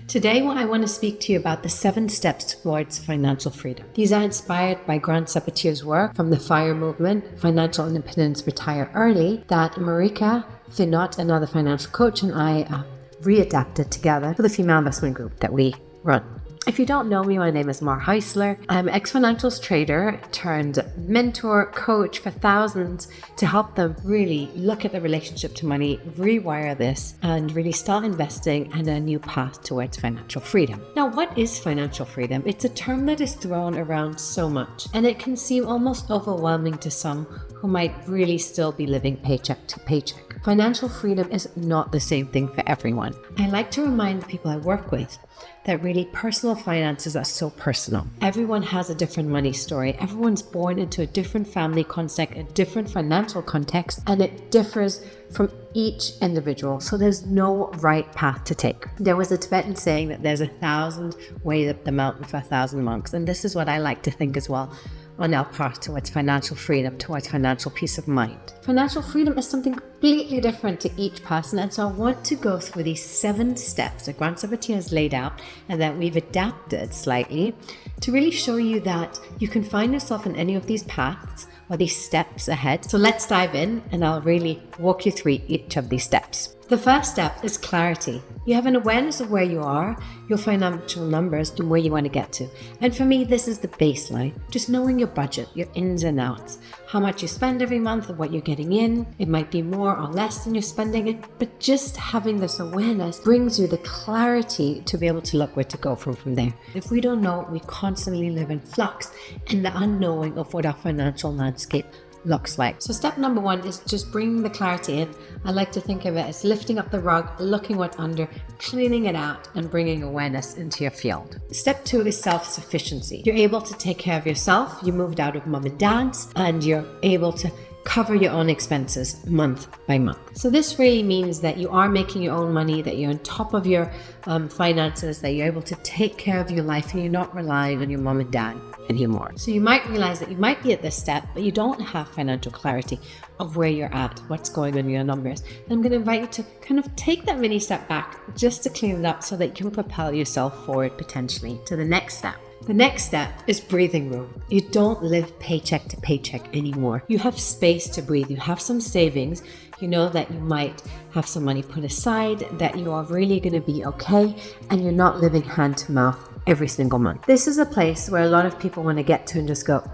Today, I want to speak to you about the 7 steps towards financial freedom. These are inspired by Grant Sabatier's work from the FIRE movement, Financial Independence Retire Early, that Marika Finot, another financial coach, and I readapted together for the female investment group that we run. If you don't know me, my name is Mar Hausler. I'm an ex-financials trader turned mentor, coach for thousands to help them really look at the relationship to money, rewire this, and really start investing in a new path towards financial freedom. Now, what is financial freedom? It's a term that is thrown around so much, and it can seem almost overwhelming to some who might really still be living paycheck to paycheck. Financial freedom is not the same thing for everyone. I like to remind the people I work with that really personal finances are so personal. Everyone has a different money story. Everyone's born into a different family context, a different financial context, and it differs from each individual. So there's no right path to take. There was a Tibetan saying that there's 1,000 ways up the mountain for 1,000 monks. And this is what I like to think as well on our path towards financial freedom, towards financial peace of mind. Financial freedom is something completely different to each person, and so I want to go through these 7 steps that Grant Sabatier has laid out and that we've adapted slightly to really show you that you can find yourself in any of these paths or these steps ahead. So let's dive in and I'll really walk you through each of these steps. The first step is clarity. You have an awareness of where you are, your financial numbers, and where you want to get to. And for me, this is the baseline. Just knowing your budget, your ins and outs, how much you spend every month and what you're getting in. It might be more or less than you're spending it, but just having this awareness brings you the clarity to be able to look where to go from there. If we don't know, we constantly live in flux and the unknowing of what our financial landscape looks like. So step number 1 is just bringing the clarity in. I like to think of it as lifting up the rug, looking what's under, cleaning it out, and bringing awareness into your field. Step 2 is self-sufficiency. You're able to take care of yourself. You moved out of mom and dad's, and you're able to cover your own expenses month by month. So this really means that you are making your own money, that you're on top of your finances, that you're able to take care of your life, and you're not relying on your mom and dad anymore. So you might realize that you might be at this step, but you don't have financial clarity of where you're at, what's going on in your numbers. And I'm going to invite you to kind of take that mini step back just to clean it up so that you can propel yourself forward potentially to the next step. The next step is breathing room. You don't live paycheck to paycheck anymore. You have space to breathe. You have some savings. You know that you might have some money put aside, that you are really going to be okay, and you're not living hand to mouth every single month. This is a place where a lot of people want to get to and just go,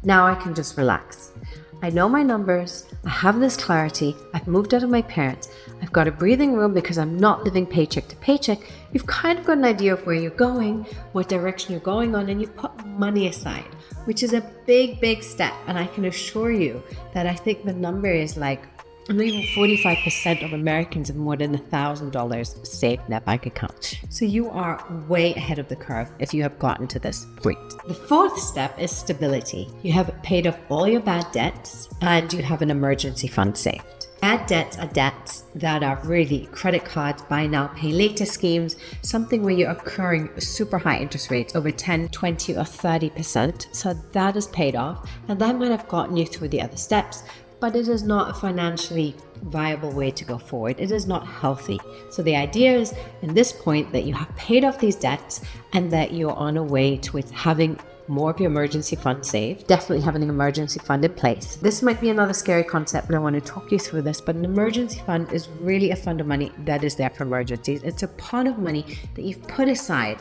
now I can just relax. I know my numbers, I have this clarity, I've moved out of my parents, I've got a breathing room because I'm not living paycheck to paycheck. You've kind of got an idea of where you're going, what direction you're going on, and you've put money aside, which is a big, big step. And I can assure you that I think the number is like, even 45% of Americans have more than $1,000 saved in their bank account. So you are way ahead of the curve if you have gotten to this point. The 4th step is stability. You have paid off all your bad debts and you have an emergency fund saved. Bad debts are debts that are really credit cards, buy now, pay later schemes, something where you're accruing super high interest rates over 10, 20 or 30%. So that is paid off, and that might have gotten you through the other steps, but it is not a financially viable way to go forward. It is not healthy. So the idea is in this point that you have paid off these debts and that you're on a way towards having more of your emergency fund saved, definitely having an emergency fund in place. This might be another scary concept, and I want to talk you through this, but an emergency fund is really a fund of money that is there for emergencies. It's a pot of money that you've put aside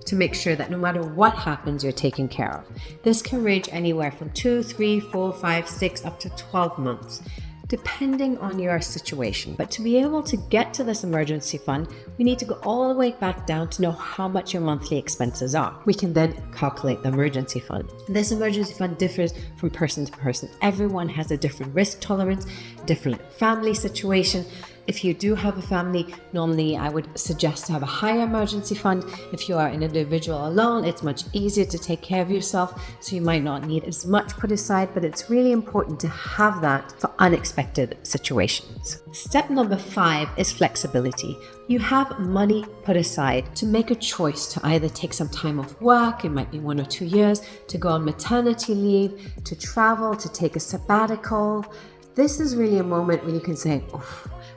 to make sure that no matter what happens, you're taken care of. This can range anywhere from 2, 3, 4, 5, 6, up to 12 months, depending on your situation. But to be able to get to this emergency fund, we need to go all the way back down to know how much your monthly expenses are. We can then calculate the emergency fund. This emergency fund differs from person to person. Everyone has a different risk tolerance, different family situation. If you do have a family, normally I would suggest to have a higher emergency fund. If you are an individual alone, it's much easier to take care of yourself, so you might not need as much put aside, but it's really important to have that for unexpected situations. Step number 5 is flexibility. You have money put aside to make a choice to either take some time off work, it might be 1 or 2 years, to go on maternity leave, to travel, to take a sabbatical. This is really a moment when you can say,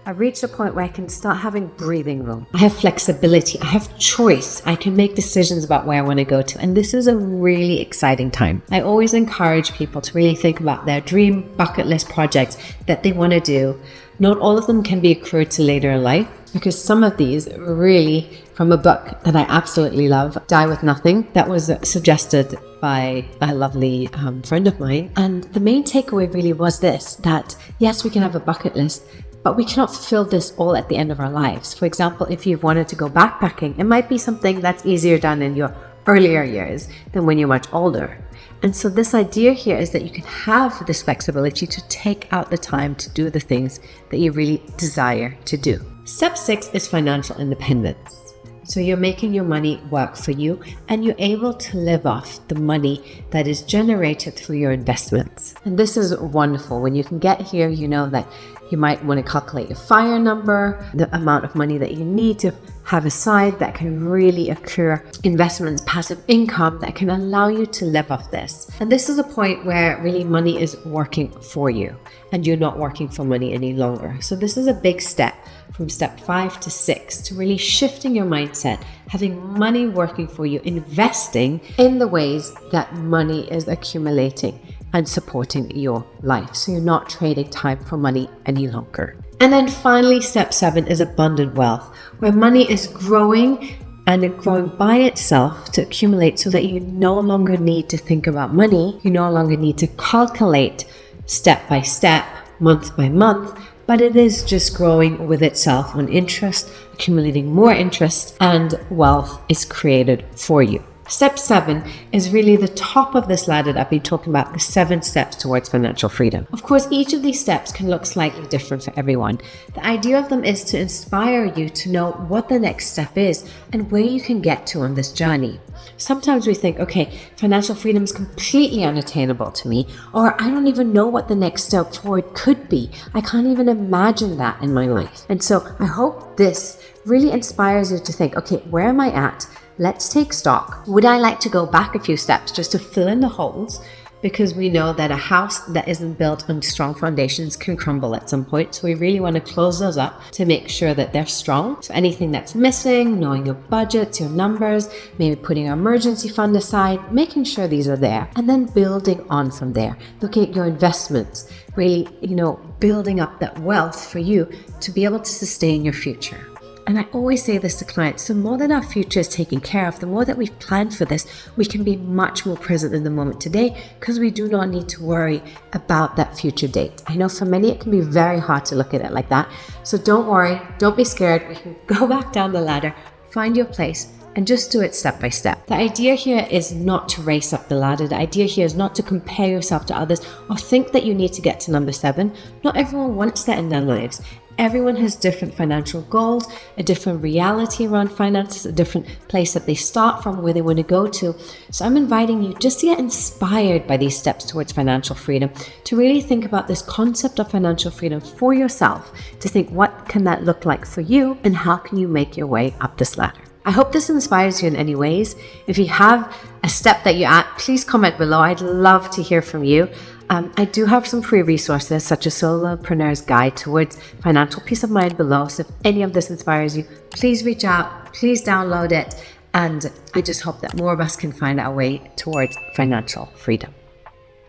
I've reached a point where I can start having breathing room. I have flexibility. I have choice. I can make decisions about where I want to go to. And this is a really exciting time. I always encourage people to really think about their dream bucket list projects that they want to do. Not all of them can be accrued to later in life, because some of these really, from a book that I absolutely love, Die With Nothing, that was suggested by a lovely friend of mine. And the main takeaway really was this, that yes, we can have a bucket list, but we cannot fulfill this all at the end of our lives. For example, if you've wanted to go backpacking, it might be something that's easier done in your earlier years than when you're much older. And so this idea here is that you can have this flexibility to take out the time to do the things that you really desire to do. Step 6 is financial independence. So you're making your money work for you, and you're able to live off the money that is generated through your investments. And this is wonderful. When you can get here, you know that you might want to calculate your FIRE number, the amount of money that you need to have aside that can really accrue investments, passive income that can allow you to live off this. And this is a point where really money is working for you and you're not working for money any longer. So this is a big step from step 5 to 6 to really shifting your mindset, having money working for you, investing in the ways that money is accumulating and supporting your life. So you're not trading time for money any longer. And then finally, step 7 is abundant wealth, where money is growing and growing by itself to accumulate so that you no longer need to think about money. You no longer need to calculate step by step, month by month, but it is just growing with itself on interest, accumulating more interest, and wealth is created for you. Step 7 is really the top of this ladder that I've been talking about, the 7 steps towards financial freedom. Of course, each of these steps can look slightly different for everyone. The idea of them is to inspire you to know what the next step is and where you can get to on this journey. Sometimes we think, okay, financial freedom is completely unattainable to me, or I don't even know what the next step forward could be. I can't even imagine that in my life. And so I hope this really inspires you to think, okay, where am I at? Let's take stock. Would I like to go back a few steps just to fill in the holes? Because we know that a house that isn't built on strong foundations can crumble at some point. So we really want to close those up to make sure that they're strong. So anything that's missing, knowing your budgets, your numbers, maybe putting an emergency fund aside, making sure these are there, and then building on from there. Looking at your investments, really, building up that wealth for you to be able to sustain your future. And I always say this to clients, the more that our future is taken care of, the more that we've planned for this, we can be much more present in the moment today because we do not need to worry about that future date. I know for many it can be very hard to look at it like that. So don't worry, don't be scared. We can go back down the ladder, find your place, and just do it step by step. The idea here is not to race up the ladder. The idea here is not to compare yourself to others or think that you need to get to number 7. Not everyone wants that in their lives. Everyone has different financial goals, a different reality around finances, a different place that they start from, where they want to go to. So I'm inviting you just to get inspired by these steps towards financial freedom, to really think about this concept of financial freedom for yourself, to think what can that look like for you and how can you make your way up this ladder. I hope this inspires you in any ways. If you have a step that you're at, please comment below. I'd love to hear from you. I do have some free resources such as Solopreneur's Guide Towards Financial Peace of Mind below. So if any of this inspires you, please reach out, please download it. And I just hope that more of us can find our way towards financial freedom.